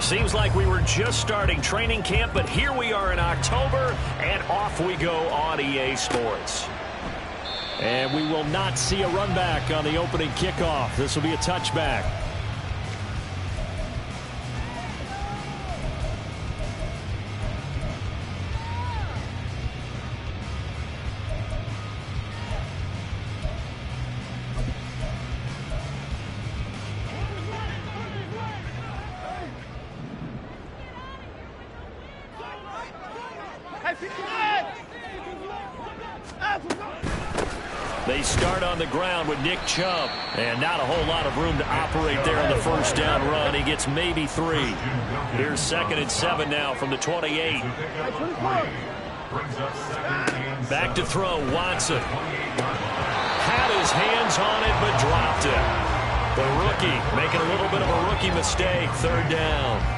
Seems like we were just starting training camp, but here we are in October, and off we go on EA Sports. And we will not see a run back on the opening kickoff. This will be a touchback. They start on the ground with Nick Chubb. And not a whole lot of room to operate there on the first down run. He gets maybe 3. Here's 2nd and 7 now from the 28. Back to throw, Watson. Had his hands on it, but dropped it. The rookie making a little bit of a rookie mistake. 3rd down.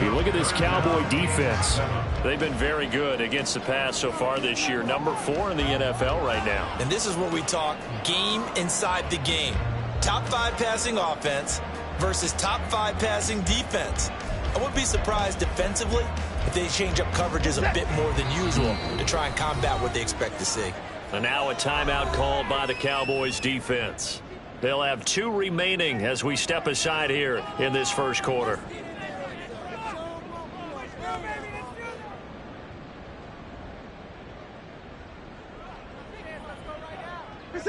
You look at this Cowboy defense. They've been very good against the pass so far this year. Number 4 in the NFL right now. And this is where we talk game inside the game. Top 5 passing offense versus top 5 passing defense. I wouldn't be surprised defensively if they change up coverages a bit more than usual to try and combat what they expect to see. And now a timeout called by the Cowboys defense. They'll have 2 remaining as we step aside here in this first quarter.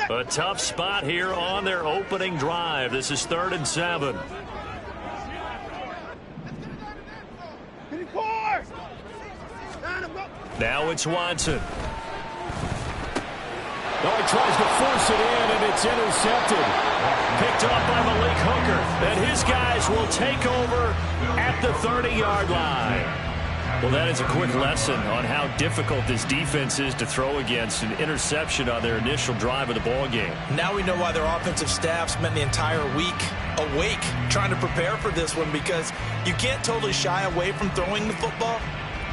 A tough spot here on their opening drive. This is 3rd and 7. Now it's Watson. Oh, he tries to force it in, and it's intercepted. Picked off by Malik Hooker. And his guys will take over at the 30-yard line. Well, that is a quick lesson on how difficult this defense is to throw against. An interception on their initial drive of the ball game. Now we know why their offensive staff spent the entire week awake trying to prepare for this one, because you can't totally shy away from throwing the football,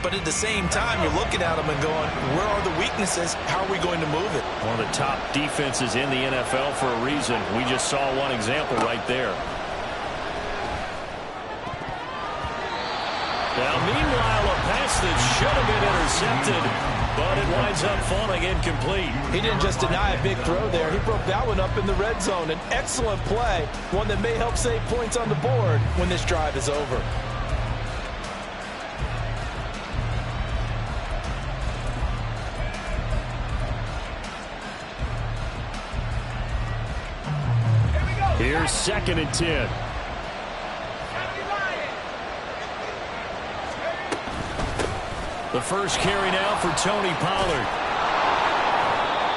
but at the same time you're looking at them and going, where are the weaknesses? How are we going to move it? One of the top defenses in the NFL for a reason. We just saw one example right there. Now, meanwhile, a pass that should have been intercepted, but it winds up falling incomplete. He didn't just deny a big throw there. He broke that one up in the red zone. An excellent play, one that may help save points on the board when this drive is over. Here's 2nd and 10. The first carry now for Tony Pollard.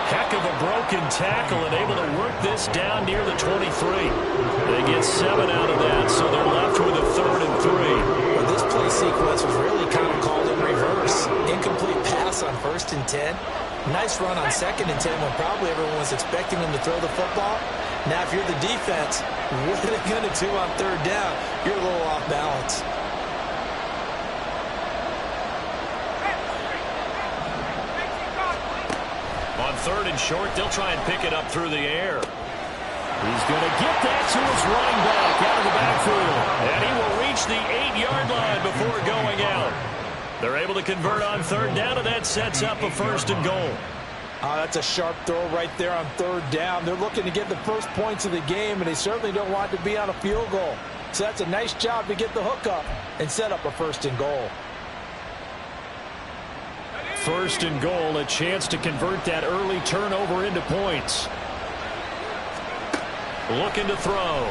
Heck of a broken tackle and able to work this down near the 23. They get 7 out of that, so they're left with a 3rd and 3. Well, this play sequence was really kind of called in reverse. Incomplete pass on 1st and 10. Nice run on 2nd and 10 when probably everyone was expecting them to throw the football. Now, if you're the defense, what are they going to do on 3rd down? You're a little off balance. On 3rd and short, they'll try and pick it up through the air. He's going to get that to his running back out of the backfield. And he will reach the 8-yard line before going out. They're able to convert on 3rd down, and that sets up a 1st and goal. That's a sharp throw right there on 3rd down. They're looking to get the first points of the game, and they certainly don't want to be on a field goal. So that's a nice job to get the hook up and set up a 1st and goal. 1st and goal, a chance to convert that early turnover into points. Looking to throw.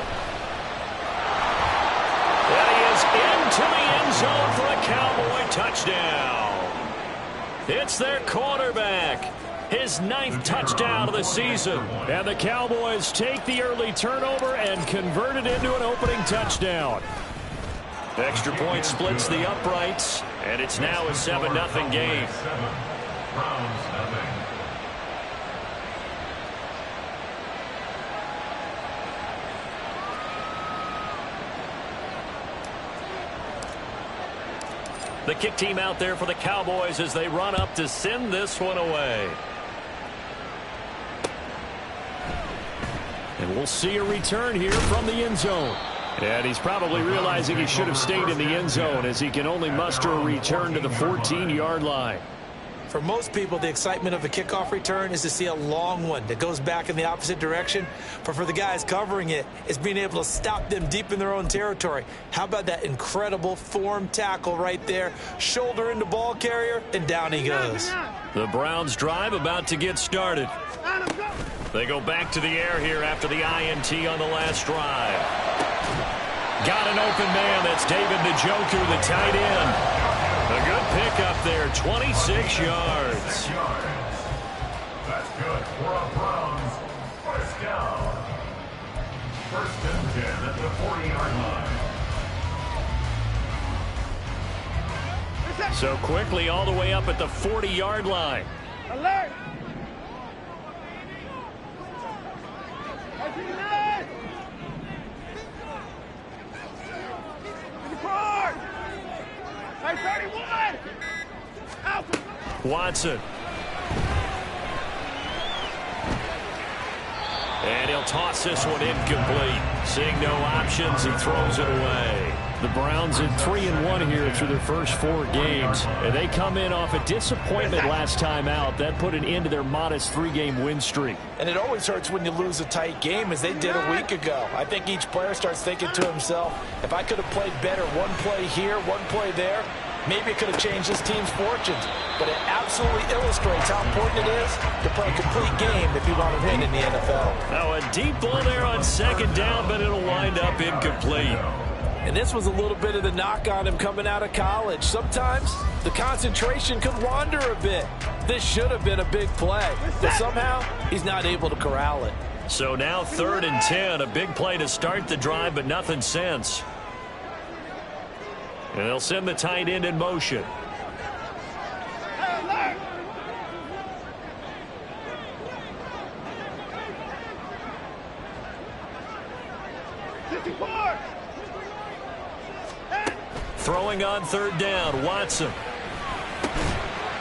And he is into the end zone for a Cowboy touchdown. It's their quarterback. His 9th touchdown of the season. And the Cowboys take the early turnover and convert it into an opening touchdown. Extra point splits the uprights, and it's now a 7-0 game. The kick team out there for the Cowboys as they run up to send this one away. And we'll see a return here from the end zone. And he's probably realizing he should have stayed in the end zone as he can only muster a return to the 14-yard line. For most people, the excitement of a kickoff return is to see a long one that goes back in the opposite direction. But for the guys covering it, it's being able to stop them deep in their own territory. How about that incredible form tackle right there? Shoulder into ball carrier, and down he goes. The Browns drive about to get started. They go back to the air here after the INT on the last drive. Got an open man. That's David Njoku, the tight end. A good pickup there, 26 yards. That's good for a Browns first down. First and 10 at the 40-yard line. So quickly all the way up at the 40-yard line. Alert! Watson. And he'll toss this one incomplete. Seeing no options, he throws it away. The Browns at 3-1 here through their first 4 games. And they come in off a disappointment last time out. That put an end to their modest 3-game win streak. And it always hurts when you lose a tight game, as they did a week ago. I think each player starts thinking to himself, if I could have played better one play here, one play there, maybe it could have changed this team's fortunes. But it absolutely illustrates how important it is to play a complete game if you want to win in the NFL. Now a deep ball there on second down, but it'll wind up incomplete. And this was a little bit of the knock on him coming out of college. Sometimes the concentration could wander a bit. This should have been a big play, but somehow he's not able to corral it. So now 3rd and 10, a big play to start the drive, but nothing since. And they'll send the tight end in motion. Throwing on 3rd down, Watson.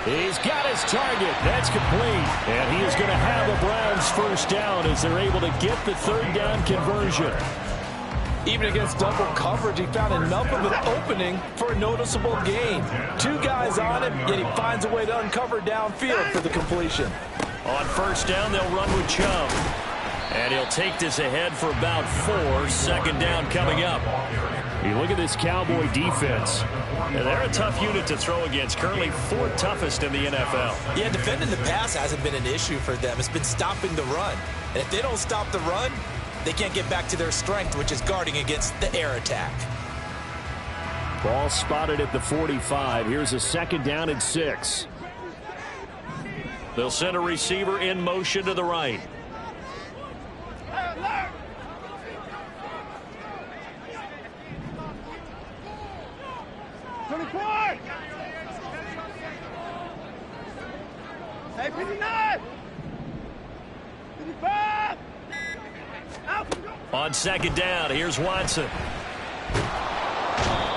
He's got his target. That's complete. And he is going to have the Browns first down as they're able to get the 3rd down conversion. Even against double coverage, he found enough of an opening for a noticeable gain. 2 guys on him, yet he finds a way to uncover downfield for the completion. On first down, they'll run with Chubb. And he'll take this ahead for about 4. 2nd down coming up. You look at this Cowboy defense. And they're a tough unit to throw against. Currently 4th toughest in the NFL. Yeah, defending the pass hasn't been an issue for them. It's been stopping the run. And if they don't stop the run, they can't get back to their strength, which is guarding against the air attack. Ball spotted at the 45. Here's a 2nd down and 6. They'll send a receiver in motion to the right. Hey, 59! 55! On 2nd down, here's Watson.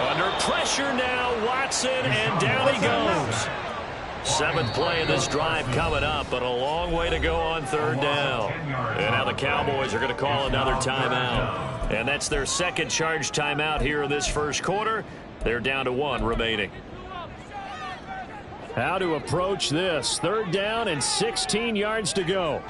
Under pressure now, Watson, and down he goes. 7th play of this drive coming up, but a long way to go on 3rd down. And now the Cowboys are going to call another timeout. And that's their 2nd charge timeout here in this first quarter. They're down to 1 remaining. How to approach this. 3rd down and 16 yards to go.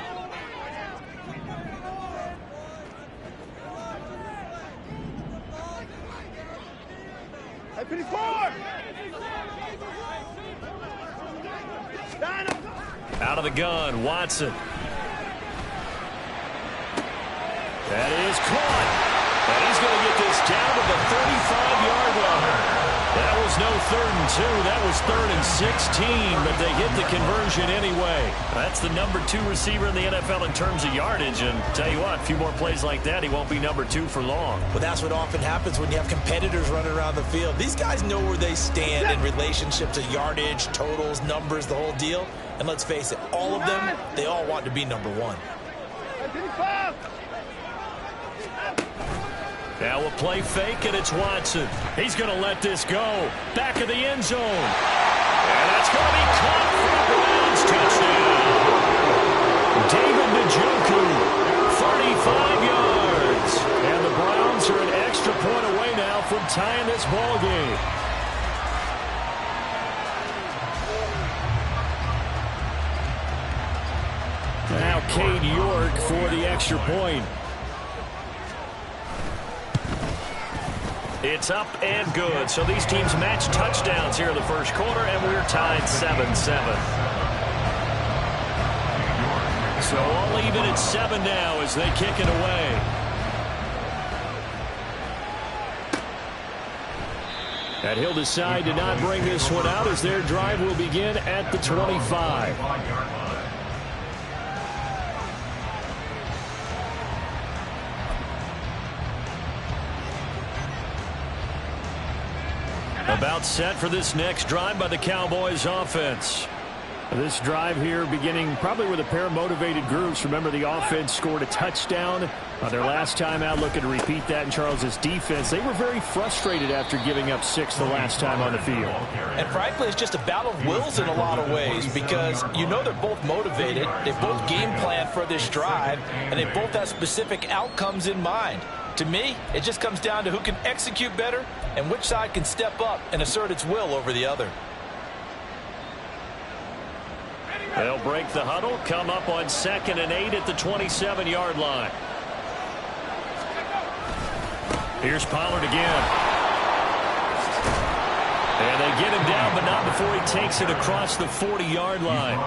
Out of the gun, Watson. That is caught. And he's going to get this down to the 35-yard line. That was no 3rd and 2. That was 3rd and 16, but they hit the conversion anyway. That's the number 2 receiver in the NFL in terms of yardage. And tell you what, a few more plays like that, he won't be number 2 for long. Well, that's what often happens when you have competitors running around the field. These guys know where they stand in relationship to yardage, totals, numbers, the whole deal. And let's face it, all of them, they all want to be number 1. Now we'll play fake, and it's Watson. He's going to let this go. Back of the end zone. And that's going to be caught for a Browns touchdown. David Njoku, 35 yards. And the Browns are an extra from tying this ball game. Now Cade York for the extra point. It's up and good. So these teams match touchdowns here in the first quarter, and we're tied 7-7. So all even at 7 now as they kick it away. And he'll decide to not bring this one out as their drive will begin at the 25. About set for this next drive by the Cowboys offense. This drive here beginning probably with a pair of motivated groups. Remember, the offense scored a touchdown their last time out. Looking to repeat that in Charles' defense. They were very frustrated after giving up 6 the last time on the field. And frankly, it's just a battle of wills in a lot of ways because you know they're both motivated. They both game plan for this drive, and they both have specific outcomes in mind. To me, it just comes down to who can execute better and which side can step up and assert its will over the other. They'll break the huddle, come up on 2nd and 8 at the 27-yard line. Here's Pollard again. And they get him down, but not before he takes it across the 40-yard line.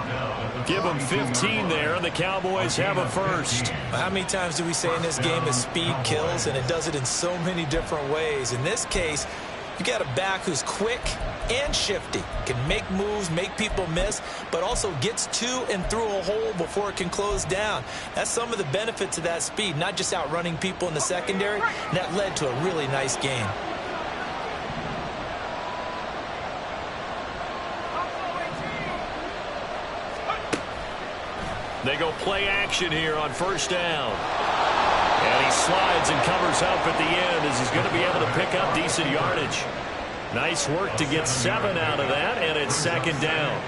Give him 15 there, and the Cowboys have a first. How many times do we say in this game that speed kills, and it does it in so many different ways? In this case, you got a back who's quick and shifty, can make moves, make people miss, but also gets to and through a hole before it can close down. That's some of the benefits of that speed, not just outrunning people in the secondary, and that led to a really nice game. They go play action here on first down. And he slides and covers up at the end as he's going to be able to pick up decent yardage. Nice work to get 7 out of that, and it's 2nd down.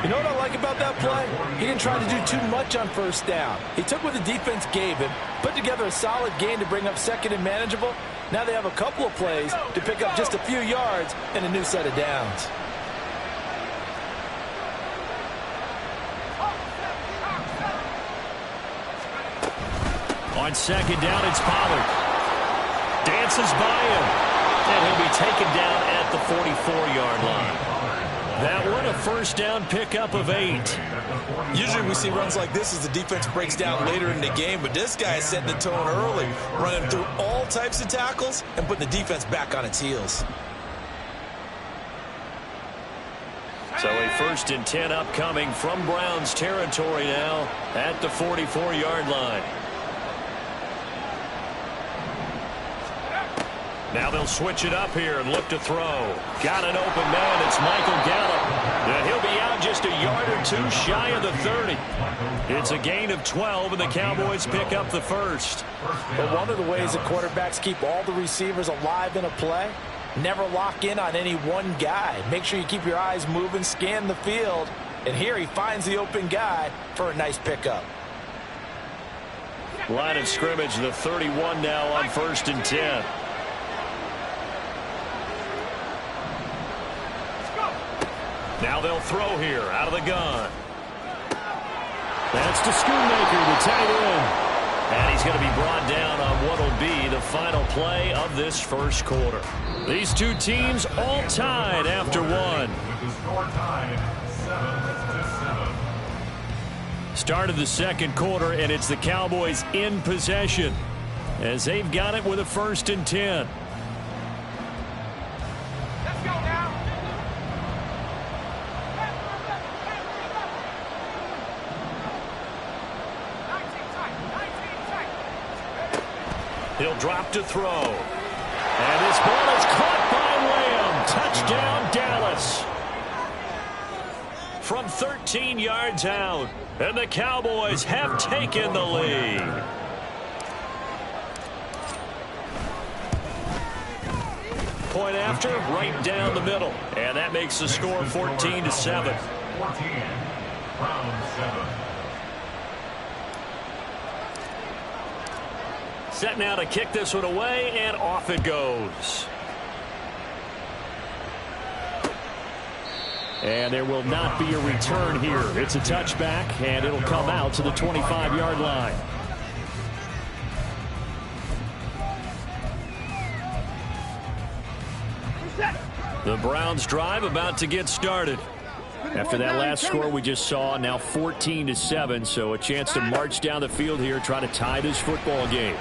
You know what I like about that play? He didn't try to do too much on first down. He took what the defense gave him, put together a solid game to bring up 2nd and manageable. Now they have a couple of plays to pick up just a few yards and a new set of downs. On 2nd down, it's Pollard. Dances by him. And he'll be taken down at the 44-yard line. That one, a first down pickup of 8. Usually we see runs like this as the defense breaks down later in the game, but this guy is setting the tone early, running through all types of tackles and putting the defense back on its heels. So a 1st and 10 upcoming from Browns territory now at the 44-yard line. Now they'll switch it up here and look to throw. Got an open man. It's Michael Gallup. And he'll be out just a yard or 2 shy of the 30. It's a gain of 12, and the Cowboys pick up the first. But one of the ways that quarterbacks keep all the receivers alive in a play, never lock in on any one guy. Make sure you keep your eyes moving, scan the field. And here he finds the open guy for a nice pickup. Line of scrimmage, the 31 now on 1st and 10. Now they'll throw here out of the gun. That's to Schoonmaker, the tight end. And he's going to be brought down on what will be the final play of this first quarter. These two teams all tied after one. With the score tied 7-7. Start of the second quarter, and it's the Cowboys in possession as they've got it with a 1st and 10. He'll drop to throw. And this ball is caught by Lamb. Touchdown, Dallas. From 13 yards out. And the Cowboys have taken the lead. Point after, right down the middle. And that makes the score 14-7. 14. Round 7. Set now to kick this one away, and off it goes. And there will not be a return here. It's a touchback, and it'll come out to the 25-yard line. The Browns drive about to get started. After that last score we just saw, now 14-7, so a chance to march down the field here, try to tie this football game.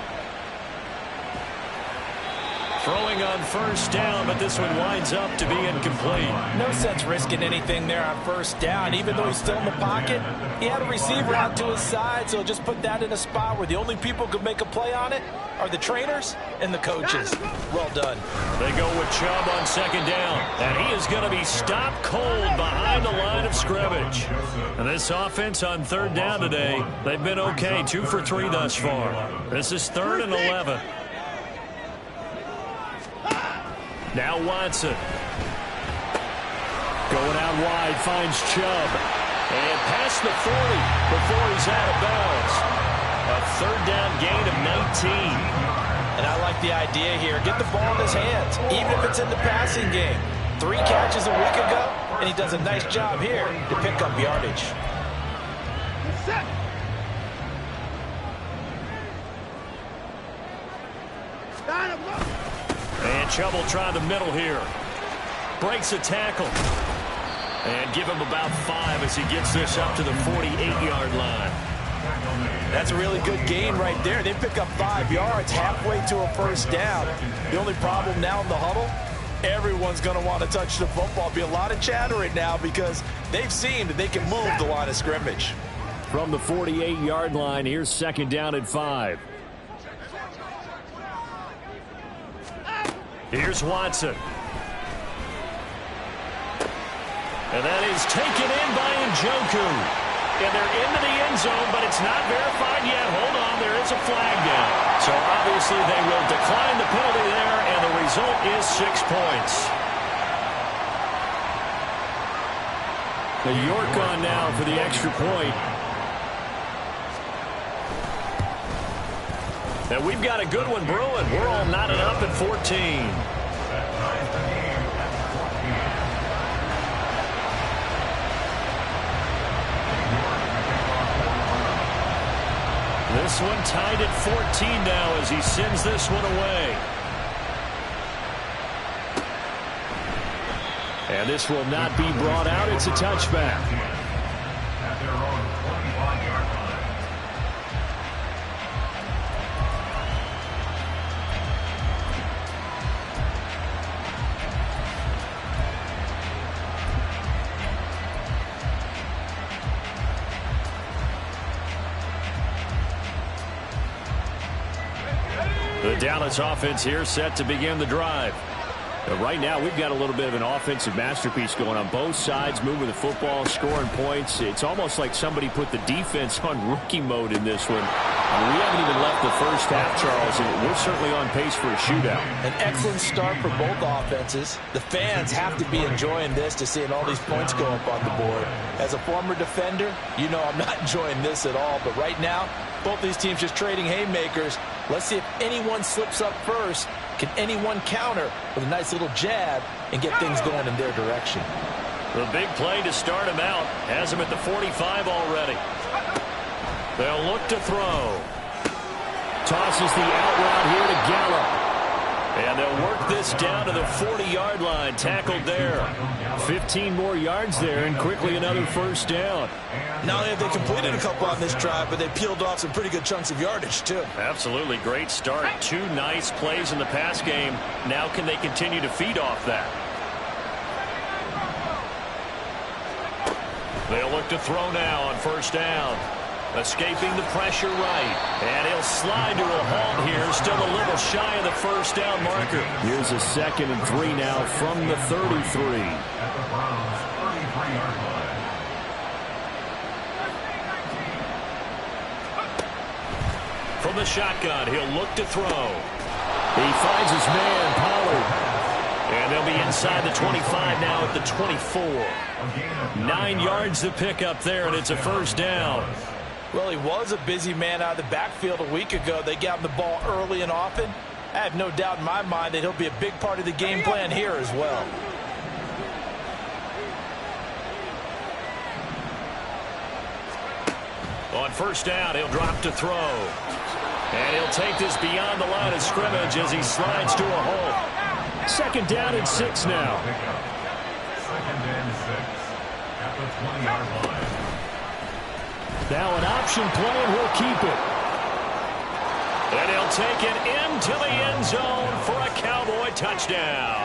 Throwing on first down, but this one winds up to be incomplete. No sense risking anything there on first down. Even though he's still in the pocket, he had a receiver out to his side, so just put that in a spot where the only people who could make a play on it are the trainers and the coaches. Well done. They go with Chubb on second down, and he is going to be stopped cold behind the line of scrimmage. And this offense on third down today, they've been okay, 2 for 3 thus far. This is 3rd and 11. Now Watson. Going out wide, finds Chubb. And past the 40 before he's out of bounds. A third down gain of 19. And I like the idea here. Get the ball in his hands, even if it's in the passing game. 3 catches a week ago, and he does a nice job here to pick up yardage. And Chubb will try the middle here. Breaks a tackle. And give him about 5 as he gets this up to the 48-yard line. That's a really good gain right there. They pick up 5 yards halfway to a first down. The only problem now in the huddle, everyone's going to want to touch the football. Be a lot of chatter right now because they've seen that they can move the line of scrimmage. From the 48-yard line, here's second down and 5. Here's Watson. And that is taken in by Njoku. And they're into the end zone, but it's not verified yet. Hold on, there is a flag down. So obviously they will decline the penalty there, and the result is 6 points. The York on now for the extra point. And we've got a good one brewing. We're all knotted up at 14. This one tied at 14 now as he sends this one away. And this will not be brought out. It's a touchback. At their own 25-yard line. The Dallas offense here set to begin the drive. But right now, we've got a little bit of an offensive masterpiece going on both sides, moving the football, scoring points. It's almost like somebody put the defense on rookie mode in this one. We haven't even left the first half, Charles, and we're certainly on pace for a shootout. An excellent start for both offenses. The fans have to be enjoying this to seeing all these points go up on the board. As a former defender, you know I'm not enjoying this at all. But right now, both these teams just trading haymakers. Let's see if anyone slips up first. Can anyone counter with a nice little jab and get things going in their direction? The big play to start him out has him at the 45 already. They'll look to throw. Tosses the out route here to Gallup. And they'll work this down to the 40-yard line. Tackled there. 15 more yards there, and quickly another first down. Not only have they completed a couple on this drive, but they peeled off some pretty good chunks of yardage, too. Absolutely great start. 2 nice plays in the pass game. Now can they continue to feed off that? They'll look to throw now on first down. Escaping the pressure right. And he'll slide to a halt here. Still a little shy of the first down marker. Here's a 2nd and 3 now from the 33. At the Browns' 33-yard line. From the shotgun, he'll look to throw. He finds his man, Pollard. And they'll be inside the 25 now at the 24. 9 yards to pick up there, and it's a first down. Well, he was a busy man out of the backfield a week ago. They got him the ball early and often. I have no doubt in my mind that he'll be a big part of the game plan here as well. On first down, he'll drop to throw. And he'll take this beyond the line of scrimmage as he slides to a hole. Second down and 6 now. Second and 6 at the 20-yard line. Now an option play, and he'll keep it. And he'll take it into the end zone for a Cowboy touchdown.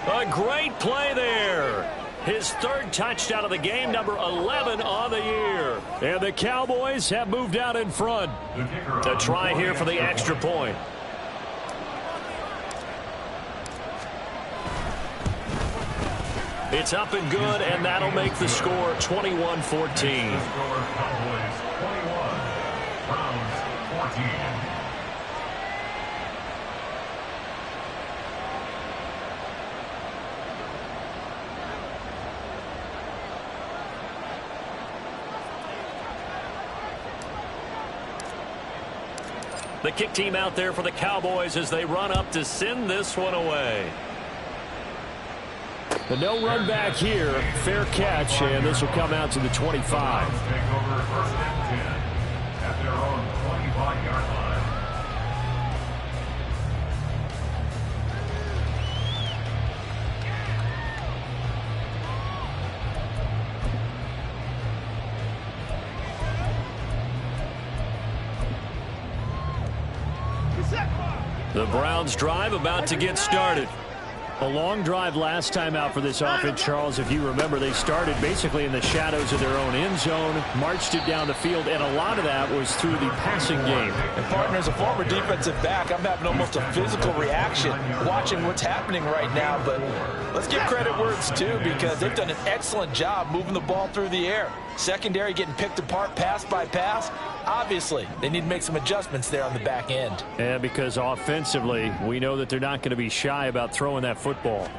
A great play there. His third touchdown of the game, number 11 on the year. And the Cowboys have moved out in front. A try here for the extra point. It's up and good, and that'll make the score 21-14. Cowboys 21, Browns 14. The kick team out there for the Cowboys as they run up to send this one away. The no run back here, fair catch, and this will come out to the 25. Take over first and 10 at their own 25-yard line. The Browns drive about to get started. A long drive last time out for this offense, Charles. If you remember, they started basically in the shadows of their own end zone, marched it down the field, and a lot of that was through the passing game. And partner, as a former defensive back, I'm having almost a physical reaction watching what's happening right now. But let's give credit where it's due, because they've done an excellent job moving the ball through the air. Secondary getting picked apart pass by pass. Obviously, they need to make some adjustments there on the back end. Yeah, because offensively, we know that they're not going to be shy about throwing that football.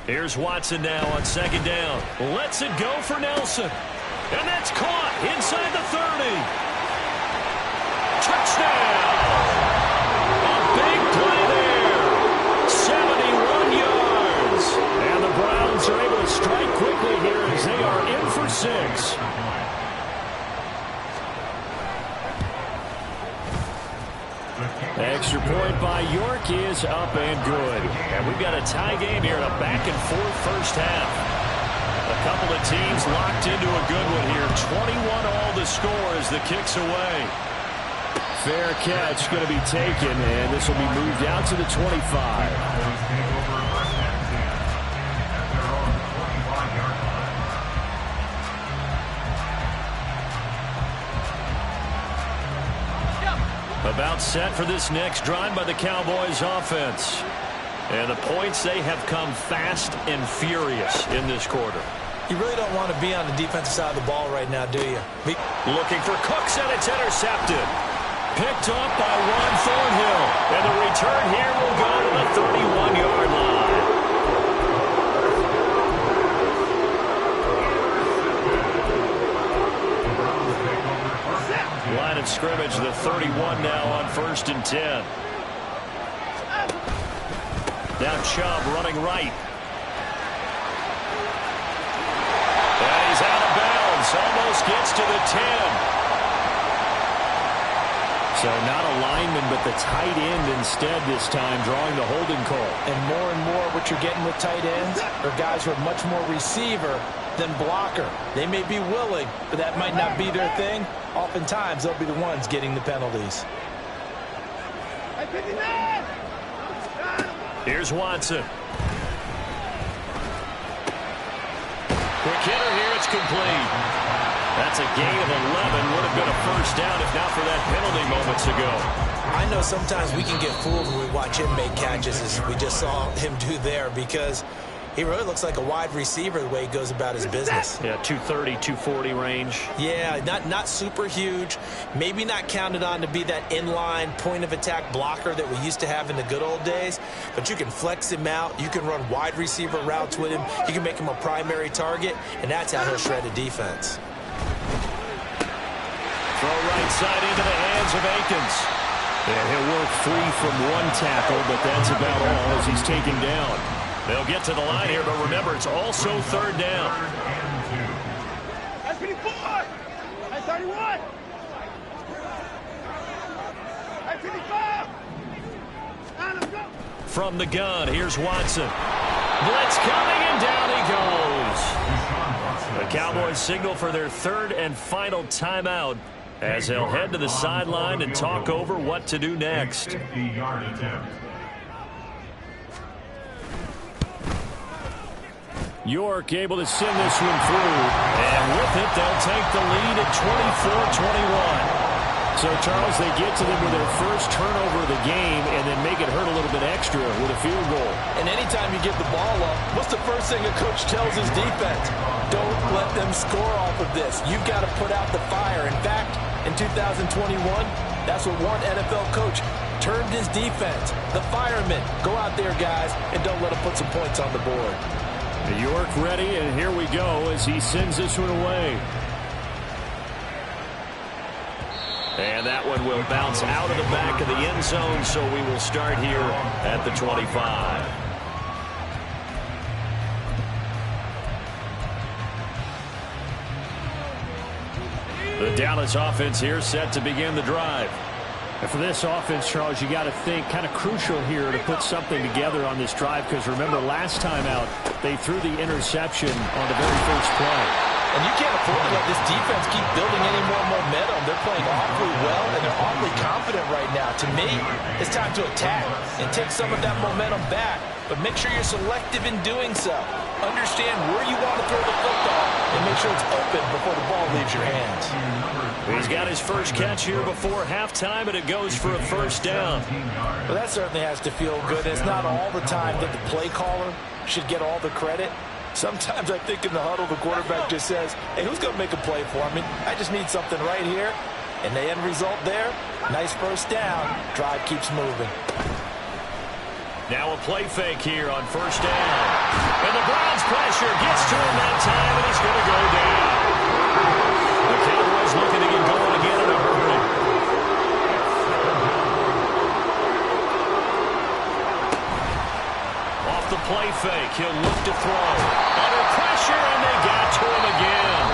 Here's Watson now on second down. Lets it go for Nelson. And that's caught inside the 30. Touchdown! A big play there. 71 yards. And the Browns are able to strike quickly here as they are in for 6. Extra point by York is up and good. And we've got a tie game here, a back-and-forth first half. A couple of teams locked into a good one here. 21-all the score as the kick's away. Fair catch going to be taken, and this will be moved out to the 25. About set for this next drive by the Cowboys offense. And the points, they have come fast and furious in this quarter. You really don't want to be on the defensive side of the ball right now, do you? Looking for Cooks, and it's intercepted. Picked up by Juan Thornhill. And the return here will go to the 31-yard line. Line of scrimmage, the 31 now on first and 10. Now Chubb running right. And he's out of bounds. Almost gets to the 10. So not a lineman, but the tight end instead this time, drawing the holding call. And more what you're getting with tight ends are guys who are much more receiver than blocker. They may be willing, but that might not be their thing. Oftentimes, they'll be the ones getting the penalties. Here's Watson. Quick hitter here, it's complete. That's a gain of 11. Would have been a first down if not for that penalty moments ago. I know sometimes we can get fooled when we watch him make catches, as we just saw him do there, because he really looks like a wide receiver the way he goes about his business. Yeah, 230, 240 range. Yeah, not super huge. Maybe not counted on to be that inline point-of-attack blocker that we used to have in the good old days. But you can flex him out. You can run wide receiver routes with him. You can make him a primary target, and that's how he'll shred a defense. Throw right side into the hands of Akins. Yeah, he'll work free from one tackle, but that's about all as he's taken down. They'll get to the line here, but remember, it's also third down. 31. Hey, 55. Now let's go. From the gun, here's Watson. Blitz coming, and down he goes. The Cowboys signal for their third and final timeout as they'll head to the sideline and talk over what to do next. 50-yard attempt. York able to send this one through. And with it, they'll take the lead at 24-21. So, Charles, they get to them with their first turnover of the game and then make it hurt a little bit extra with a field goal. And anytime you give the ball up, what's the first thing a coach tells his defense? Don't let them score off of this. You've got to put out the fire. In fact, in 2021, that's what one NFL coach termed his defense. The firemen. Go out there, guys, and don't let them put some points on the board. York ready, and here we go as he sends this one away. And that one will bounce out of the back of the end zone, so we will start here at the 25. The Dallas offense here set to begin the drive. And for this offense, Charles, you got to think kind of crucial here to put something together on this drive, because remember last time out they threw the interception on the very first play. And you can't afford to let this defense keep building any more momentum. They're playing awfully well, and they're awfully confident right now. To me, it's time to attack and take some of that momentum back, but make sure you're selective in doing so. Understand where you want to throw the football and make sure it's open before the ball leaves your hands. He's got his first catch here before halftime, and it goes for a first down. Well, that certainly has to feel good. It's not all the time that the play caller should get all the credit. Sometimes I think in the huddle, the quarterback just says, hey, who's going to make a play for me? I just need something right here. And the end result there, nice first down. Drive keeps moving. Now a play fake here on first down. And the Browns pressure gets to him that time, and he's going to go down. The Cowboys looking to get going again in a hurry. Off the play fake, he'll look to throw. Under pressure, and they got to him again.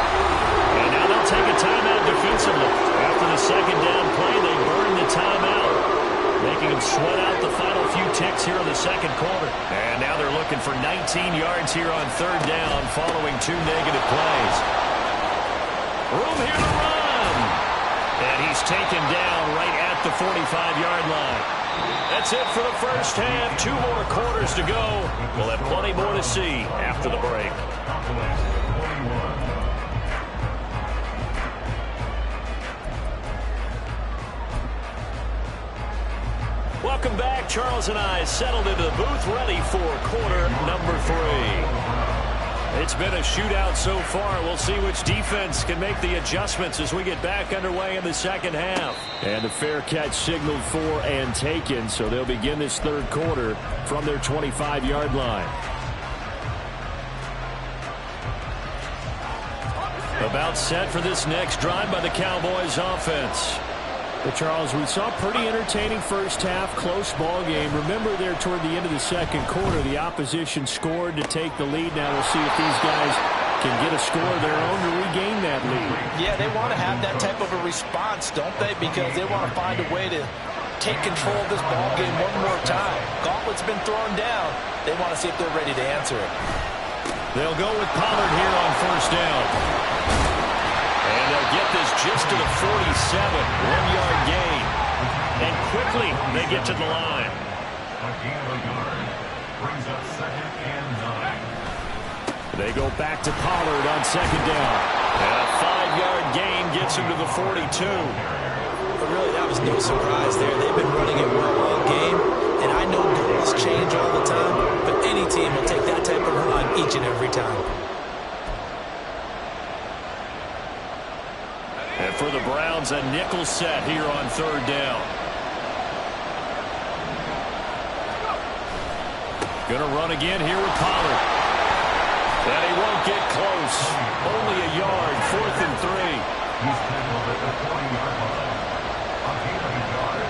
And now they'll take a timeout defensively. After the second down play, they burn the timeout, making them sweat out the final few ticks here in the second quarter. And now they're looking for 19 yards here on third down following 2 negative plays. Room here to run. And he's taken down right at the 45-yard line. That's it for the first half. 2 more quarters to go. We'll have plenty more to see after the break. Welcome back. Charles and I settled into the booth, ready for quarter number 3. It's been a shootout so far. We'll see which defense can make the adjustments as we get back underway in the second half. And a fair catch signaled for and taken, so they'll begin this third quarter from their 25-yard line. About set for this next drive by the Cowboys offense. But Charles, we saw a pretty entertaining first half, close ball game. Remember there toward the end of the second quarter, the opposition scored to take the lead. Now we'll see if these guys can get a score of their own to regain that lead. Yeah, they want to have that type of a response, don't they? Because they want to find a way to take control of this ball game one more time. Gauntlet's been thrown down. They want to see if they're ready to answer it. They'll go with Pollard here on first down. And they'll get this just to the 47, 1-yard gain. And quickly they get to the line. A gain of a yard brings up 2nd and 9. They go back to Pollard on second down. And a 5-yard gain gets him to the 42. But really, that was no surprise there. They've been running it well all game. And I know goals change all the time, but any team will take that type of run each and every time. And for the Browns, a nickel set here on third down. Going to run again here with Pollard. And he won't get close. Only a yard, 4th and 3. He's tackled at the 40-yard line. A gain of a yard.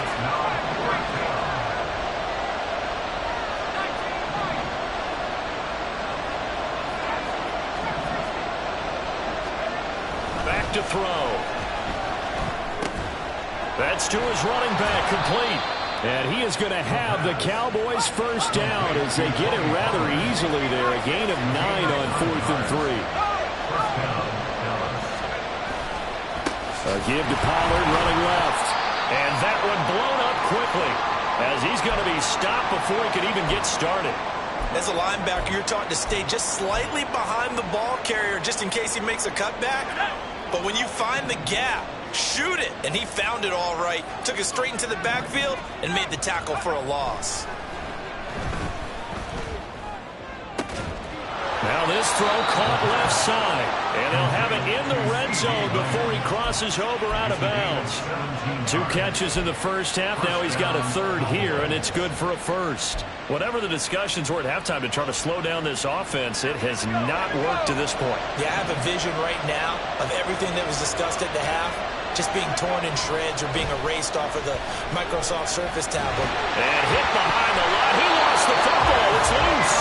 It's now 4th down. Back to throw. That's to his running back, complete. And he is going to have the Cowboys first down as they get it rather easily there. A gain of 9 on 4th and 3. A give to Pollard running left. And that one blown up quickly as he's going to be stopped before he could even get started. As a linebacker, you're taught to stay just slightly behind the ball carrier just in case he makes a cutback. But when you find the gap, shoot it. And he found it all right. Took it straight into the backfield and made the tackle for a loss. Now this throw caught left side. And they'll have it in the red zone before he crosses over out of bounds. 2 catches in the first half. Now he's got a third here, and it's good for a first. Whatever the discussions were at halftime to try to slow down this offense, it has not worked to this point. Yeah, I have a vision right now of everything that was discussed at the half just being torn in shreds or being erased off of the Microsoft Surface tablet. And hit behind the line. He lost the football. It's loose.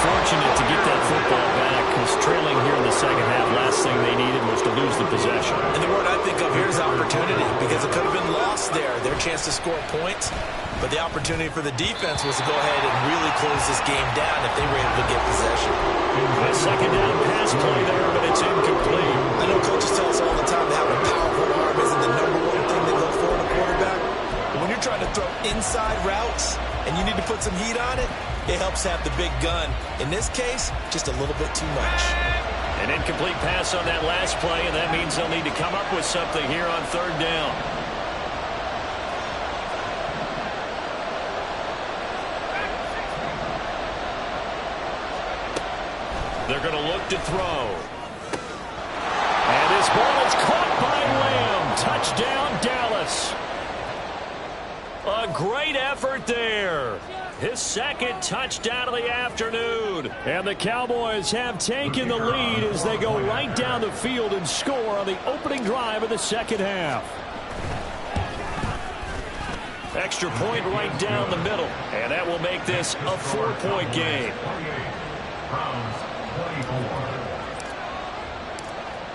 Fortunate to get that football back because trailing here in the second half, last thing they needed was to lose the possession. And the word I think of here is opportunity because it could have been lost there, their chance to score points. But the opportunity for the defense was to go ahead and really close this game down if they were able to get possession. A second down pass play there, but it's incomplete. I know coaches tell us all the time that having a powerful arm isn't the number one thing they look for in a quarterback. But when you're trying to throw inside routes and you need to put some heat on it, it helps have the big gun. In this case, just a little bit too much. An incomplete pass on that last play, and that means they'll need to come up with something here on third down. They're going to look to throw. And his ball is caught by Lamb. Touchdown, Dallas. A great effort there. His second touchdown of the afternoon. And the Cowboys have taken the lead as they go right down the field and score on the opening drive of the second half. Extra point right down the middle. And that will make this a 4-point game.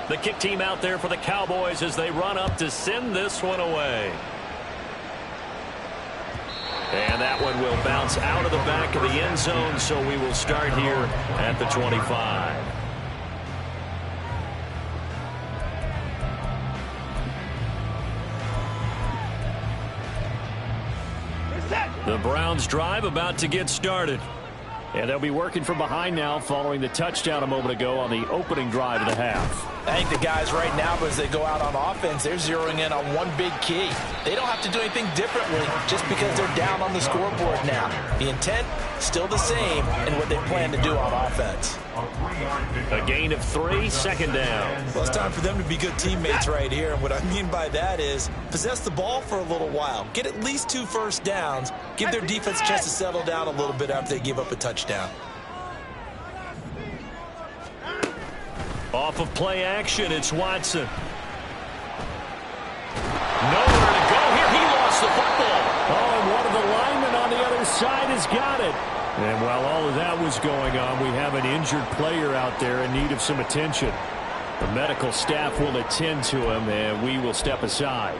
The kick team out there for the Cowboys as they run up to send this one away. And that one will bounce out of the back of the end zone, so we will start here at the 25. The Browns drive about to get started. And they'll be working from behind now following the touchdown a moment ago on the opening drive of the half. I think the guys right now, as they go out on offense, they're zeroing in on one big key. They don't have to do anything differently just because they're down on the scoreboard now. The intent, still the same, and what they plan to do on offense. A gain of 3, second down. Well, it's time for them to be good teammates right here. And what I mean by that is possess the ball for a little while. Get at least 2 first downs. Give their defense a chance to settle down a little bit after they give up a touchdown. Off of play action, it's Watson. Nowhere to go here. He lost the football. Oh, and one of the linemen on the other side has got it. And while all of that was going on, we have an injured player out there in need of some attention. The medical staff will attend to him, and we will step aside.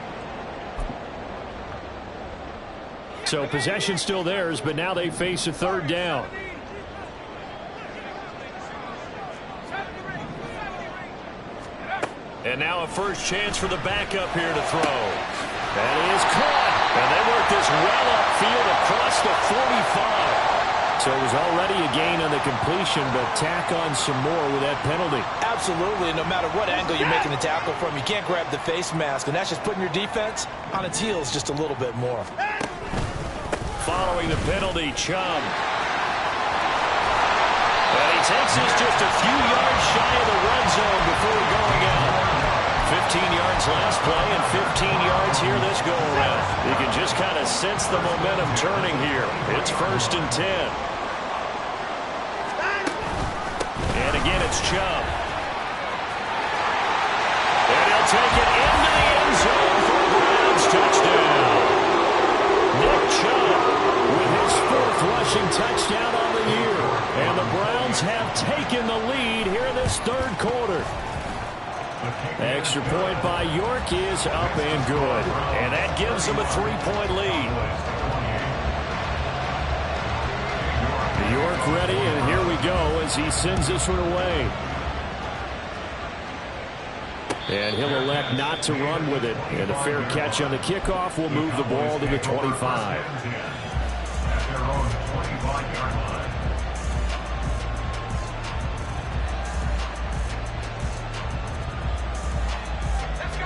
So possession still theirs, but now they face a third down. And now a first chance for the backup here to throw. That is caught. And they work this well upfield across the 45. So it was already a gain on the completion, but tack on some more with that penalty. Absolutely. No matter what angle you're making the tackle from, you can't grab the face mask, and that's just putting your defense on its heels just a little bit more. Following the penalty, Chubb. And he takes this just a few yards shy of the red zone before going out. 15 yards last play and 15 yards here this go-around. You can just kind of sense the momentum turning here. It's 1st and 10. And again, it's Chubb. And he'll take it into the end zone for a Browns touchdown. Nick Chubb with his 4th rushing touchdown on the year. And the Browns have taken the lead here in this third quarter. Extra point by York is up and good. And that gives them a 3-point lead. York ready, and here we go as he sends this one away. And he'll elect not to run with it. And a fair catch on the kickoff will move the ball to the 25.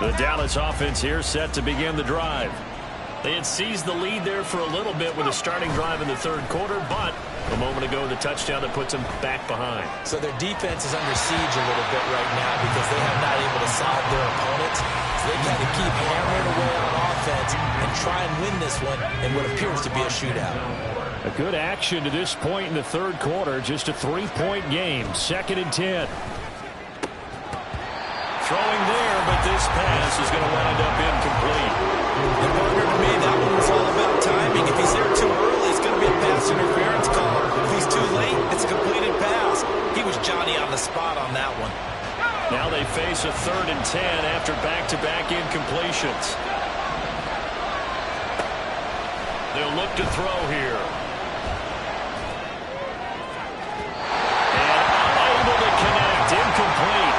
The Dallas offense here set to begin the drive. They had seized the lead there for a little bit with a starting drive in the third quarter, but a moment ago the touchdown that puts them back behind. So their defense is under siege a little bit right now because they have not able to solve their opponents. So they got to keep hammering away on offense and try and win this one in what appears to be a shootout. A good action to this point in the third quarter. Just a 3-point game. 2nd and 10. Throwing there, but this pass is going to wind up incomplete. And partner, to me, that one was all about timing. If he's there too early, it's going to be a pass interference call. If he's too late, it's a completed pass. He was Johnny on the spot on that one. Now they face a 3rd and 10 after back-to-back incompletions. They'll look to throw here. And unable to connect. Incomplete.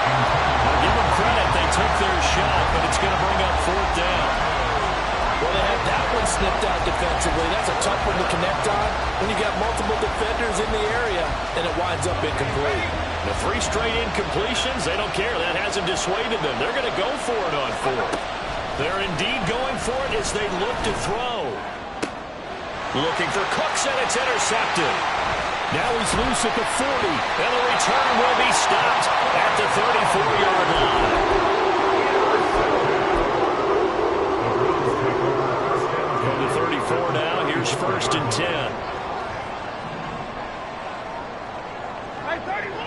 I'll give them credit. They took their shot, but it's going to bring up 4th down. Well, they had that one snipped out defensively. That's a tough one to connect on when you got multiple defenders in the area, and it winds up incomplete. The 3 straight incompletions, they don't care. That hasn't dissuaded them. They're going to go for it on 4th. They're indeed going for it as they look to throw. Looking for Cooks, and it's intercepted. Now he's loose at the 40. And the return will be stopped at the 34-yard line. From the 34 now, here's 1st and 10. Hey, 31!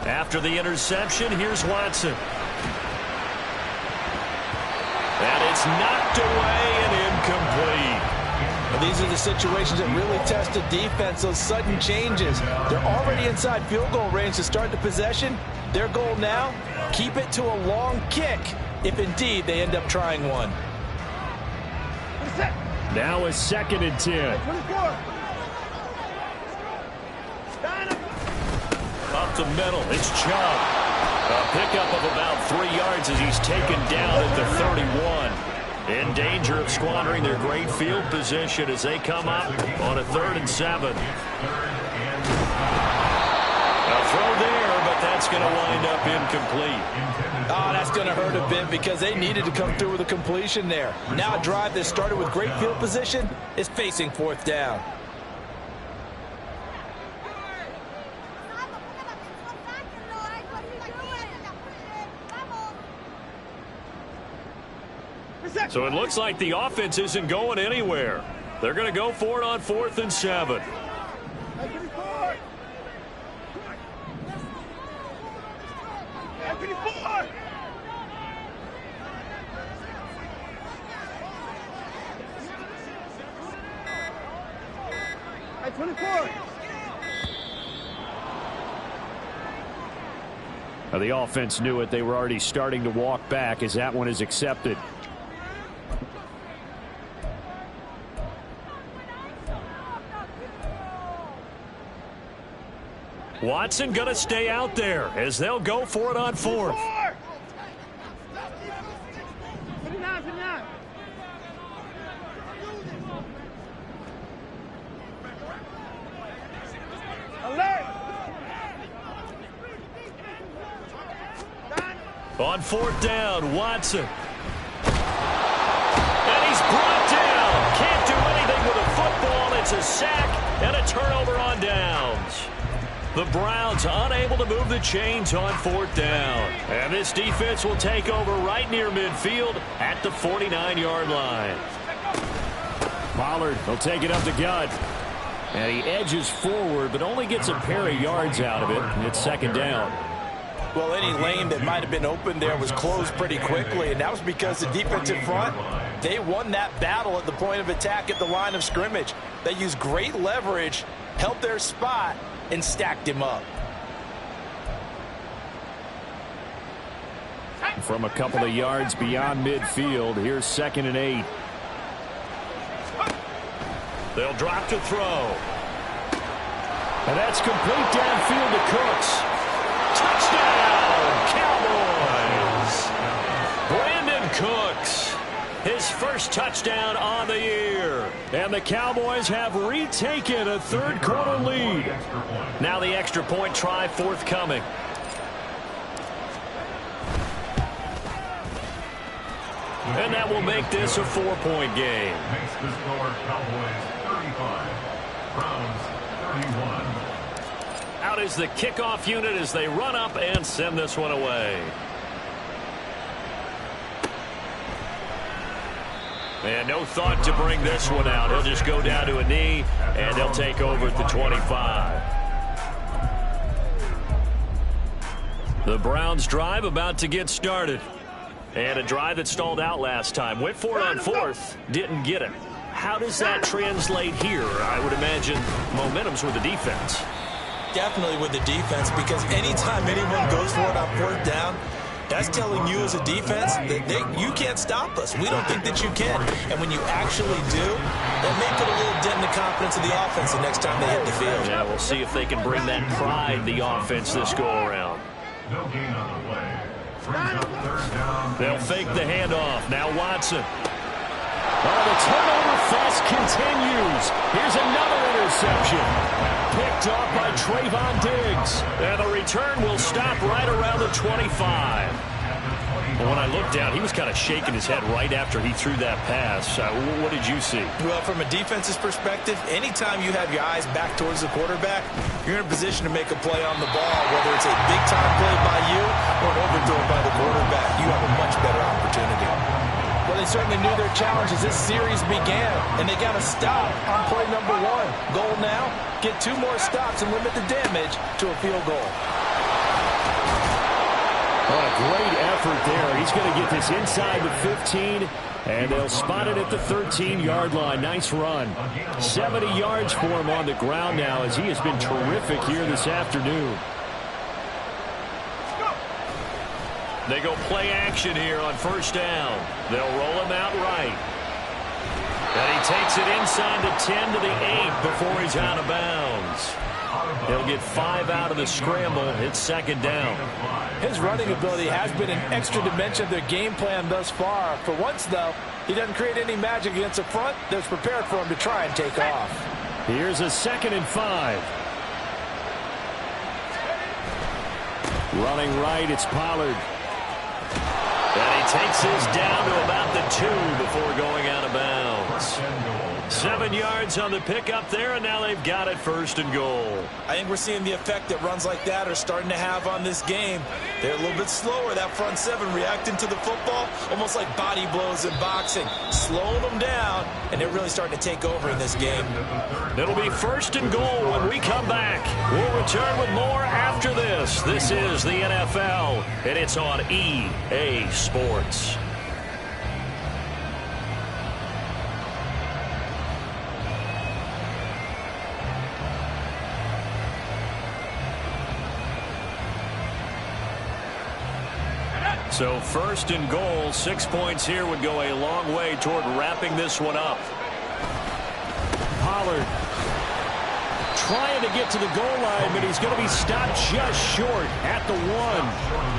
After the interception, here's Watson. And it's knocked away and incomplete. Well, these are the situations that really test the defense, those sudden changes. They're already inside field goal range to start the possession. Their goal now, keep it to a long kick, if indeed they end up trying one. Now a 2nd and 10. 24! Up the middle, it's Chubb. A pickup of about 3 yards as he's taken down at the 31. In danger of squandering their great field position as they come up on a 3rd and 7. A throw there, but that's going to wind up incomplete. Oh, that's going to hurt a bit because they needed to come through with a completion there. Now a drive that started with great field position is facing 4th down. So it looks like the offense isn't going anywhere. They're going to go for it on 4th and 7. Now the offense knew it. They were already starting to walk back as that one is accepted. Watson going to stay out there as they'll go for it on 4th. 59. Alert! On 4th down, Watson. And he's brought down. Can't do anything with a football. It's a sack and a turnover on downs. The Browns unable to move the chains on 4th down. And this defense will take over right near midfield at the 49-yard line. Pollard will take it up the gut. And he edges forward, but only gets a pair of yards out of it. And it's 2nd down. Well, any lane that might have been open there was closed pretty quickly, and that was because the defensive front They won that battle at the point of attack at the line of scrimmage. They used great leverage, held their spot, and stacked him up. From a couple of yards beyond midfield, here's 2nd and 8. They'll drop to throw. And that's complete downfield to Cooks. Touchdown, Cowboys! Brandon Cooks, his first touchdown on the year. And the Cowboys have retaken a third-quarter lead. Now the extra point try forthcoming. And that will make this a 4-point game. Makes the score Cowboys 35, Browns 31. Out is the kickoff unit as they run up and send this one away. And no thought to bring this one out. He'll just go down to a knee, and they'll take over at the 25. The Browns drive about to get started. And a drive that stalled out last time. Went for it on 4th, didn't get it. How does that translate here? I would imagine momentum's with the defense. Definitely with the defense, because anytime anyone goes for it on 4th down, that's telling you as a defense that you can't stop us. We don't think that you can. And when you actually do, that may put a little dent in the confidence of the offense the next time they hit the field. Yeah, we'll see if they can bring that pride, the offense, this go-around. No gain on the play. Brings up 3rd down. They'll fake the handoff. Now Watson. Oh, the turnover fest continues. Here's another interception. Picked off by Trayvon Diggs. And the return will stop right around the 25. But when I looked down, he was kind of shaking his head right after he threw that pass. What did you see? Well, from a defense's perspective, anytime you have your eyes back towards the quarterback, you're in a position to make a play on the ball, whether it's a big-time play by you or an overthrow by the quarterback. You have a much better opportunity. Well, they certainly knew their challenge as this series began, and they got to stop on play number 1. Goal now, get 2 more stops and limit the damage to a field goal. Oh, a great effort there. He's going to get this inside the 15, and they'll spot it at the 13-yard line. Nice run. 70 yards for him on the ground now, as he has been terrific here this afternoon. They go play action here on 1st down. They'll roll him out right. And he takes it inside the 10 to the 8 before he's out of bounds. He'll get 5 out of the scramble. It's 2nd down. His running ability has been an extra dimension of their game plan thus far. For once, though, he doesn't create any magic against the front that's prepared for him to try and take off. Here's a 2nd and 5. Running right, it's Pollard. And he takes his down to about the 2 before going out of bounds. 7 yards on the pickup there, and now they've got it 1st and goal. I think we're seeing the effect that runs like that are starting to have on this game. They're a little bit slower, that front 7, reacting to the football, almost like body blows in boxing, slowing them down, and they're really starting to take over in this game. It'll be 1st and goal when we come back. We'll return with more after this. This is the NFL, and it's on EA Sports. So 1st and goal, 6 points here would go a long way toward wrapping this one up. Pollard trying to get to the goal line, but he's going to be stopped just short at the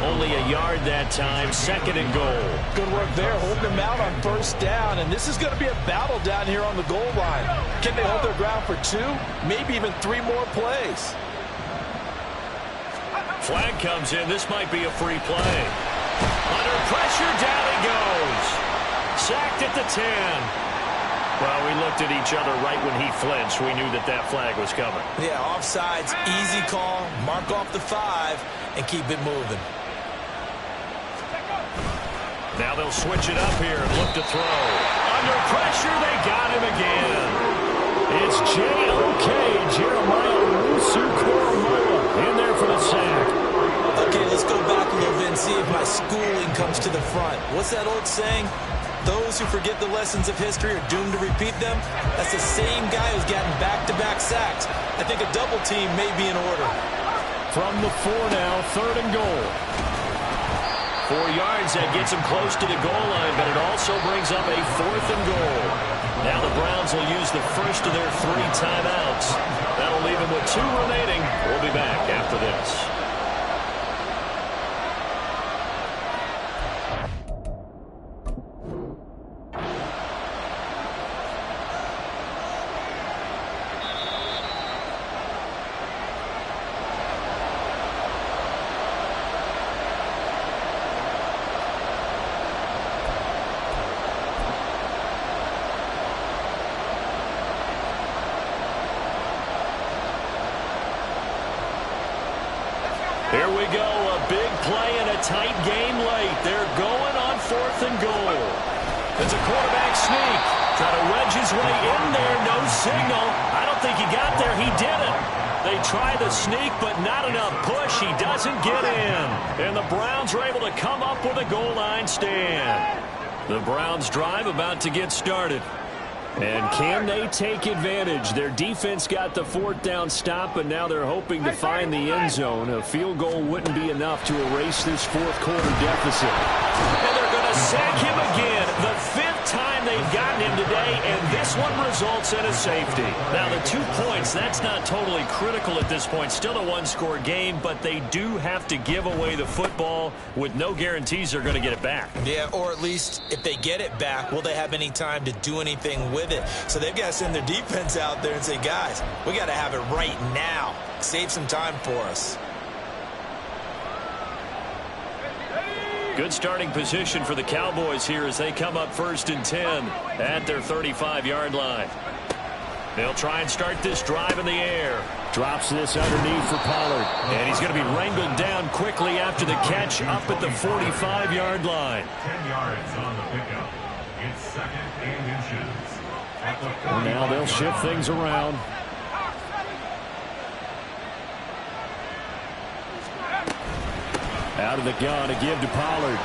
1. Only a yard that time, 2nd and goal. Good work there, holding them out on 1st down, and this is going to be a battle down here on the goal line. Can they hold their ground for 2, maybe even 3 more plays? Flag comes in. This might be a free play. Under pressure, down he goes. Sacked at the 10. Well, we looked at each other right when he flinched. We knew that that flag was coming. Yeah, offsides, easy call, mark off the 5, and keep it moving. Now they'll switch it up here and look to throw. Under pressure, they got him again. It's J.O.K. Jeremiah Owusu-Koramoah in there for the sack. Okay, let's go back a little bit and see if my schooling comes to the front. What's that old saying? Those those who forget the lessons of history are doomed to repeat them, that's the same guy who's gotten back-to-back sacks. I think a double team may be in order. From the 4 now, 3rd and goal. 4 yards, that gets him close to the goal line, but it also brings up a 4th and goal. Now the Browns will use the first of their 3 timeouts. That'll leave them with 2 remaining. We'll be back after this. Here we go, a big play in a tight game late. They're going on 4th and goal. There's a quarterback sneak. Try to wedge his way in there, no signal. I don't think he got there, he didn't. They try the sneak, but not enough push. He doesn't get in. And the Browns are able to come up with a goal line stand. The Browns drive about to get started. And can they take advantage? Their defense got the 4th down stop, and now they're hoping to find the end zone. A field goal wouldn't be enough to erase this 4th quarter deficit. And they're going to sack him again. The 5th time they've gotten him today, and this one results in a safety. Now, the 2 points, that's not totally critical at this point. Still a 1-score game, but they do have to give away the football with no guarantees they're going to get it back. Yeah, or at least if they get it back, will they have any time to do anything with it? So they've got to send their defense out there and say, guys, we got to have it right now. Save some time for us. Good starting position for the Cowboys here as they come up 1st and 10 at their 35-yard line. They'll try and start this drive in the air. Drops this underneath for Pollard. And he's going to be wrangled down quickly after the catch up at the 45-yard line. 10 yards on the pickup. It's 2nd and inches. Well, now they'll shift things around. Out of the gun to give to Pollard.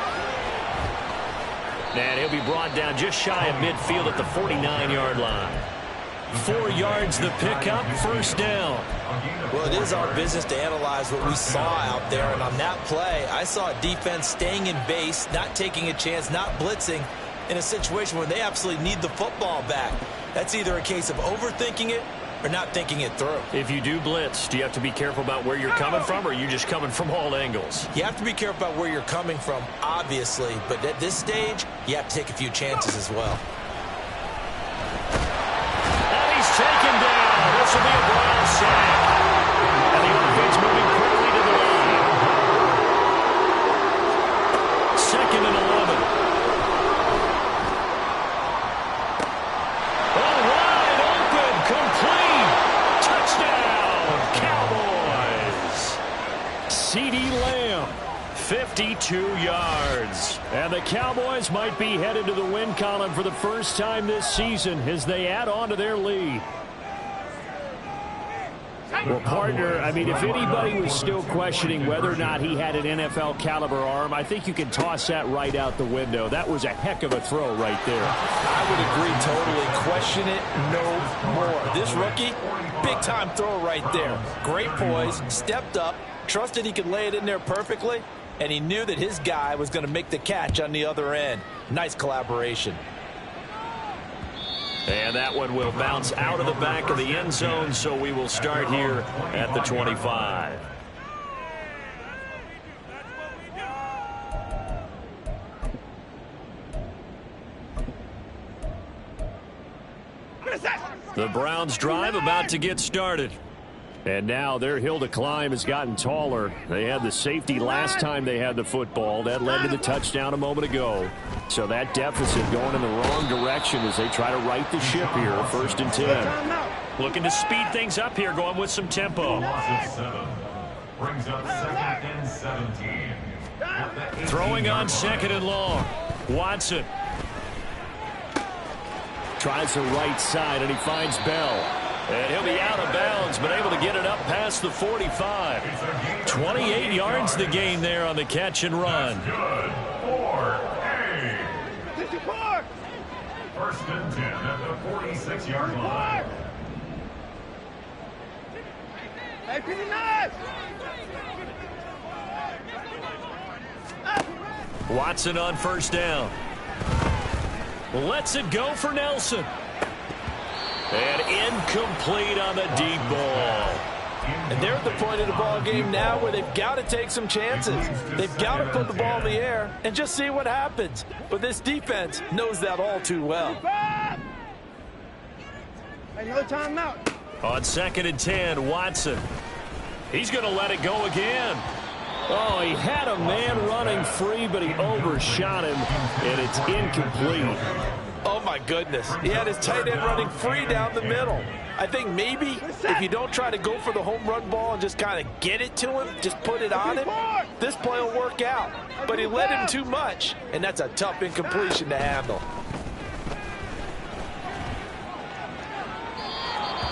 And he'll be brought down just shy of midfield at the 49-yard line. 4 yards the pickup, 1st down. Well, it is our business to analyze what we saw out there. And on that play, I saw a defense staying in base, not taking a chance, not blitzing in a situation where they absolutely need the football back. That's either a case of overthinking it or not thinking it through. If you do blitz, do you have to be careful about where you're coming from, or are you just coming from all angles? You have to be careful about where you're coming from, obviously, but at this stage, you have to take a few chances as well. And he's taken down. This will be a Brown sack. And the offense moving quickly to the line. 2nd and 11. Oh, wide open, complete. Touchdown, Cowboys. CeeDee Lamb. 52 yards. And the Cowboys might be headed to the win column for the first time this season as they add on to their lead. Well, partner, I mean, if anybody was still questioning whether or not he had an NFL caliber arm, I think you can toss that right out the window. That was a heck of a throw right there. I would agree totally. Question it no more. This rookie, big-time throw right there. Great poise, stepped up, trusted he could lay it in there perfectly, and he knew that his guy was going to make the catch on the other end. Nice collaboration. And that one will bounce out of the back of the end zone, so we will start here at the 25. The Browns drive about to get started. And now their hill to climb has gotten taller. They had the safety last time they had the football. That led to the touchdown a moment ago. So that deficit going in the wrong direction as they try to right the ship here. 1st and 10. Looking to speed things up here, going with some tempo. Loss of 7. Brings up 2nd and 17. Throwing on 2nd and long. Watson. Tries the right side, and he finds Bell. And he'll be out of bounds, but able to get it up past the 45. 28 yards the gain there on the catch and run. First and 10 at the 46-yard line. Hey, 59! Watson on first down. Lets it go for Nelson. And incomplete on the deep ball. And they're at the point of the ball game now where they've got to take some chances. They've got to put the ball in the air and just see what happens. But this defense knows that all too well. Hey, no timeout. On second and 10, Watson. He's going to let it go again. Oh, he had a man running free, but he overshot him, and it's incomplete. Oh, my goodness. He had his tight end running free down the middle. I think maybe if you don't try to go for the home run ball and just kind of get it to him, just put it on him, this play will work out. But he led him too much, and that's a tough incompletion to handle.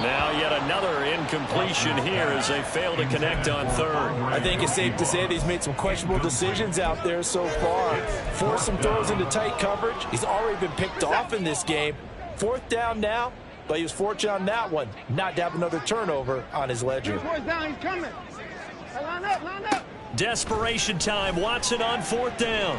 Now yet another incompletion here as they fail to connect on third. I think it's safe to say that he's made some questionable decisions out there so far. Forced some throws into tight coverage. He's already been picked off in this game. Fourth down now, but he was fortunate on that one not to have another turnover on his ledger. Fourth down, he's coming. Hey, line up, line up. Desperation time. Watson on fourth down.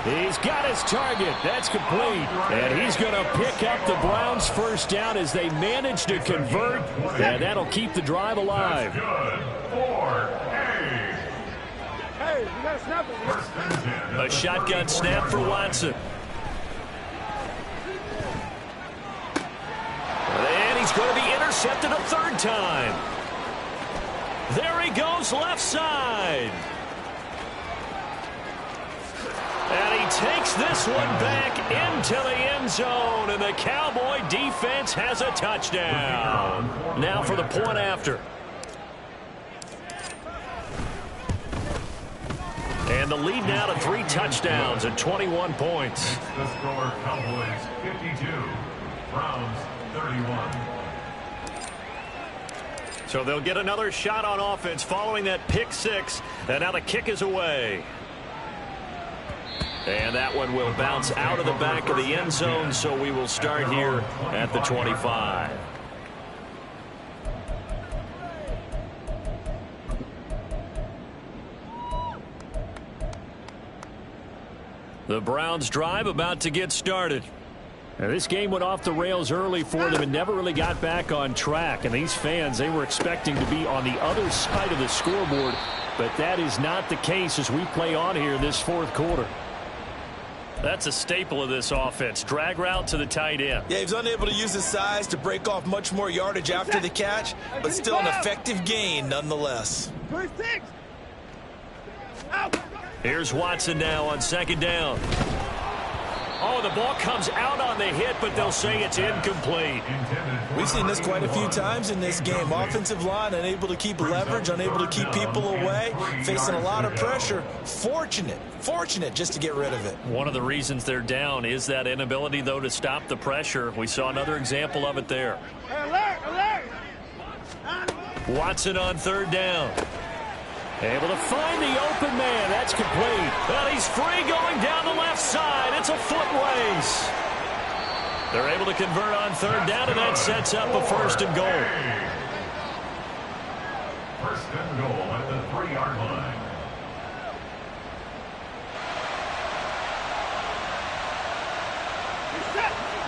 He's got his target. That's complete. And he's going to pick up the Browns' first down as they manage to convert. And that'll keep the drive alive. Hey, you got to snap it. A shotgun snap for Watson. And he's going to be intercepted a third time. There he goes left side. And he takes this one back into the end zone, and the Cowboy defense has a touchdown. Now for the point after. And the lead now to 3 touchdowns and 21 points. The score, Cowboys 52, Browns 31. So they'll get another shot on offense following that pick 6, and now the kick is away. And that one will bounce out of the back of the end zone, so we will start here at the 25. The Browns drive about to get started. Now, this game went off the rails early for them and never really got back on track. And these fans, they were expecting to be on the other side of the scoreboard, but that is not the case as we play on here in this fourth quarter. That's a staple of this offense. Drag route to the tight end. Yeah, he was unable to use his size to break off much more yardage after the catch, but still an effective gain nonetheless. 26. Out. Here's Watson now on second down. Oh, the ball comes out on the hit, but they'll say it's incomplete. We've seen this quite a few times in this game. Offensive line unable to keep leverage, unable to keep people away, facing a lot of pressure. Fortunate just to get rid of it. One of the reasons they're down is that inability, though, to stop the pressure. We saw another example of it there. Hey, alert. Watson on third down. Able to find the open man. That's complete. Well, he's free going down the left side. It's a foot race. They're able to convert on third down, and that sets up a first and goal. First and goal at the 3-yard line.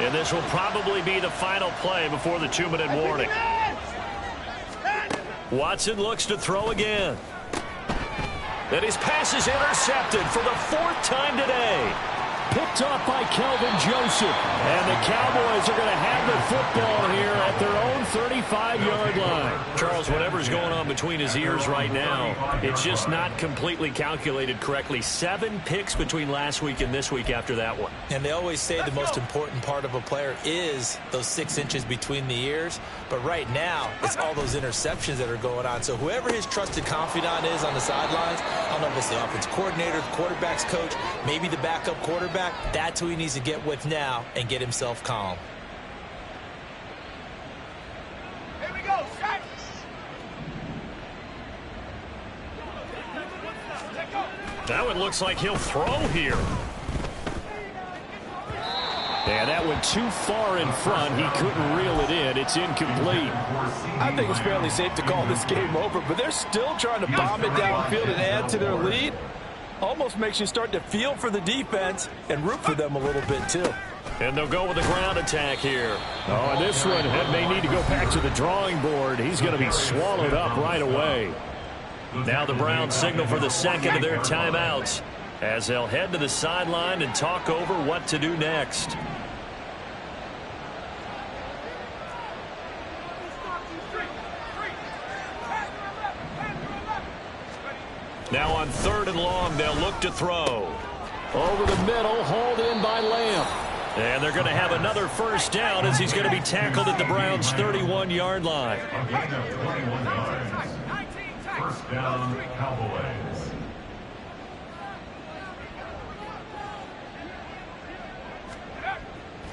And this will probably be the final play before the 2-minute warning. Watson looks to throw again. And his pass is intercepted for the 4th time today. Picked off by Kelvin Joseph. And the Cowboys are going to have the football here at their own 35-yard line. Charles, whatever's going on between his ears right now, it's just not completely calculated correctly. 7 picks between last week and this week after that one. And they always say the most important part of a player is those 6 inches between the ears. But right now, it's all those interceptions that are going on. So whoever his trusted confidant is on the sidelines, I don't know if it's the offense coordinator, the quarterback's coach, maybe the backup quarterback, that's who he needs to get with now and get himself calm. Here we go. Strike. That one looks like he'll throw here. And that went too far in front. He couldn't reel it in. It's incomplete. I think it's fairly safe to call this game over, but they're still trying to bomb it downfield and add to their lead. Almost makes you start to feel for the defense and root for them a little bit, too. And they'll go with a ground attack here. Oh, and this one may need to go back to the drawing board. He's going to be swallowed up right away. Now the Browns signal for the second of their timeouts as they'll head to the sideline and talk over what to do next. Now on 3rd and long, they'll look to throw. Over the middle, hauled in by Lamb. And they're going to have another first down as he's going to be tackled at the Browns' 31-yard line. A gain of 21 yards. First down, Cowboys.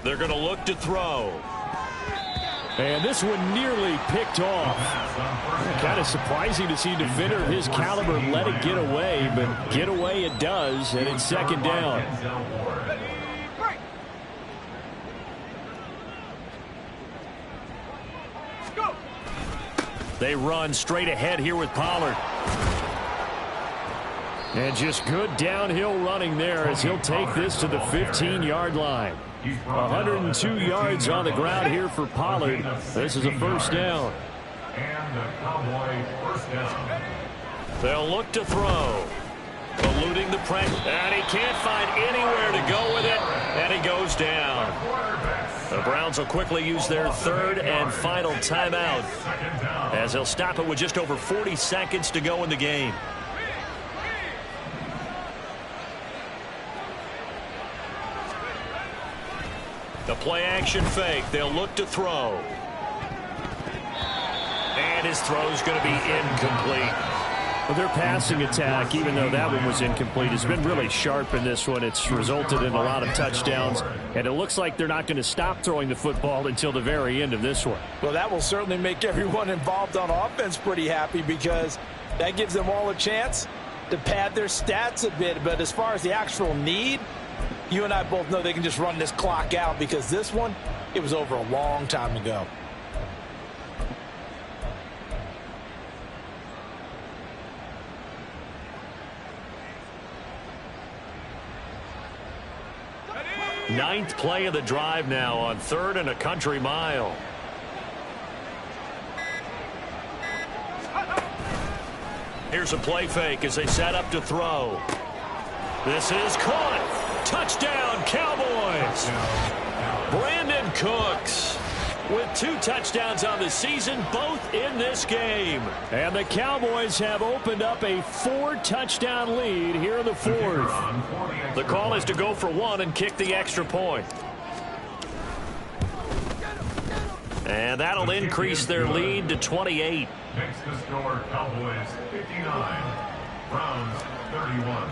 They're going to look to throw. And this one nearly picked off. Kind of surprising to see a defender of his caliber let it get away, but get away it does, and it's 2nd down. They run straight ahead here with Pollard. And just good downhill running there as he'll take this to the 15-yard line. 102 yards on the ground here for Pollard. This is a first down. And the Cowboy first down. They'll look to throw. Eluding the pressure. And he can't find anywhere to go with it. And he goes down. The Browns will quickly use their 3rd and final timeout as they'll stop it with just over 40 seconds to go in the game. The play action fake. They'll look to throw. And his throw's going to be incomplete. Well, their passing attack, even though that one was incomplete, has been really sharp in this one. It's resulted in a lot of touchdowns, and it looks like they're not going to stop throwing the football until the very end of this one. Well, that will certainly make everyone involved on offense pretty happy because that gives them all a chance to pad their stats a bit. But as far as the actual need, you and I both know they can just run this clock out because this one, it was over a long time ago. Ninth play of the drive now on 3rd and a country mile. Here's a play fake as they set up to throw. This is caught. Touchdown, Cowboys. Brandon Cooks with 2 touchdowns on the season, both in this game. And the Cowboys have opened up a 4-touchdown lead here in the 4th. The call is to go for 1 and kick the extra point. And that'll increase their lead to 28. Makes the score Cowboys 59, Browns 31.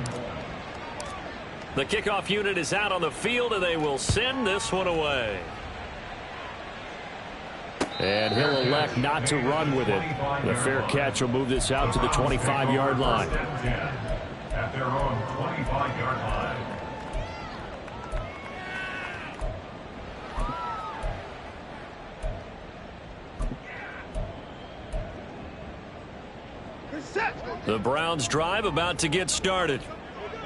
The kickoff unit is out on the field, and they will send this one away. And he'll elect not to run with it. The fair catch will move this out to the 25-yard line. At their own 25-yard line. The Browns drive about to get started.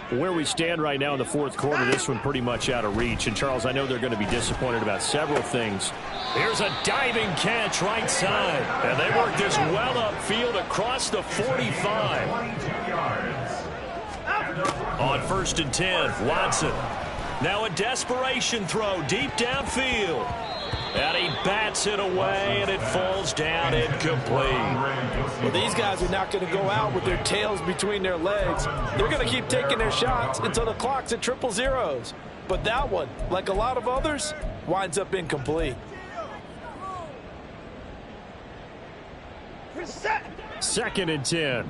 Where we stand right now in the 4th quarter, this one pretty much out of reach. And, Charles, I know they're going to be disappointed about several things. Here's a diving catch right side. And they work this well upfield across the 45. On 1st and 10, Watson. Now a desperation throw deep downfield. And he bats it away, and it falls down incomplete. Well, these guys are not going to go out with their tails between their legs. They're going to keep taking their shots until the clock's at 000. But that one, like a lot of others, winds up incomplete. 2nd and 10.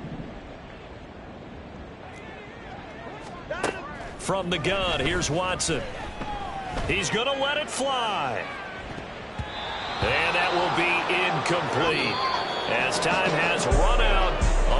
From the gun, here's Watson. He's going to let it fly. And that will be incomplete as time has